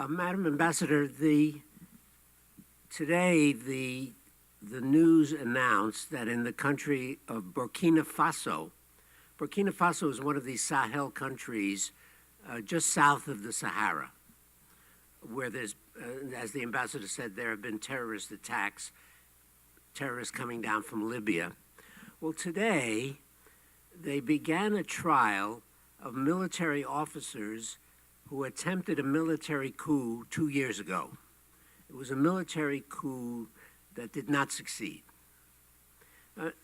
Madam Ambassador, today the news announced that in the country of Burkina Faso is one of these Sahel countries just south of the Sahara, where there's, as the ambassador said, there have been terrorist attacks, terrorists coming down from Libya. Well, today they began a trial of military officers who attempted a military coup 2 years ago. It was a military coup that did not succeed.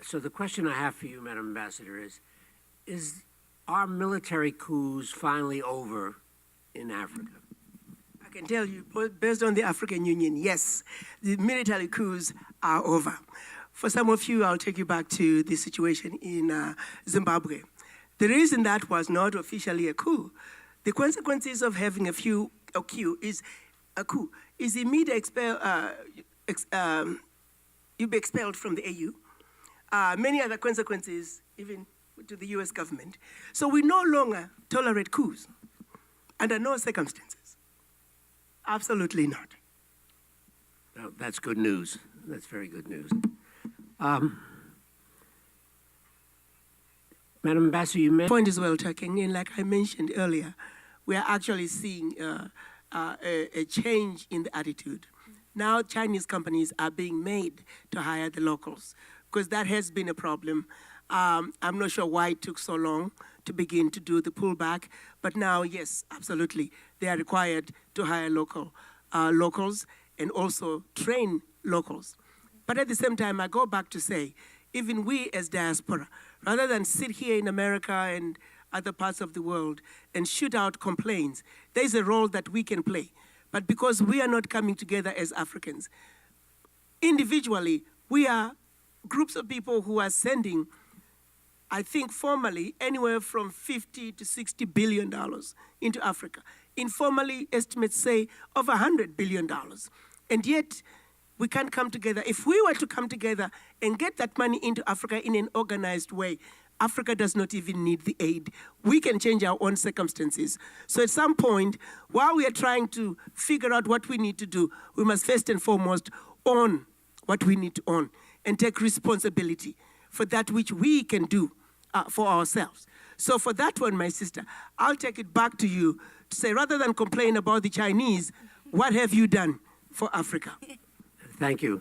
So the question I have for you, Madam Ambassador, is are military coups finally over in Africa? I can tell you, based on the African Union, yes, the military coups are over. For some of you, I'll take you back to the situation in Zimbabwe. The reason that was not officially a coup, the consequences of having a coup is immediate you'll be expelled from the AU. Many other consequences, even to the US government. So we no longer tolerate coups under no circumstances. Absolutely not. Well, that's good news. That's very good news. Madam Ambassador, you mentioned... Point is well taken, and like I mentioned earlier, we are actually seeing a change in the attitude. Now Chinese companies are being made to hire the locals, because that has been a problem. I'm not sure why it took so long to begin to do the pullback, but now, yes, absolutely, they are required to hire locals and also train locals. But at the same time, I go back to say, even we as diaspora, rather than sit here in America and other parts of the world and shoot out complaints, there's a role that we can play. But because we are not coming together as Africans, individually, we are groups of people who are sending, I think formally, anywhere from $50 to $60 billion into Africa. Informally, estimates say over $100 billion. And yet, we can't come together. If we were to come together and get that money into Africa in an organized way, Africa does not even need the aid. We can change our own circumstances. So at some point, while we are trying to figure out what we need to do, we must first and foremost own what we need to own and take responsibility for that which we can do for ourselves. So for that one, my sister, I'll take it back to you to say, rather than complain about the Chinese, what have you done for Africa? Thank you.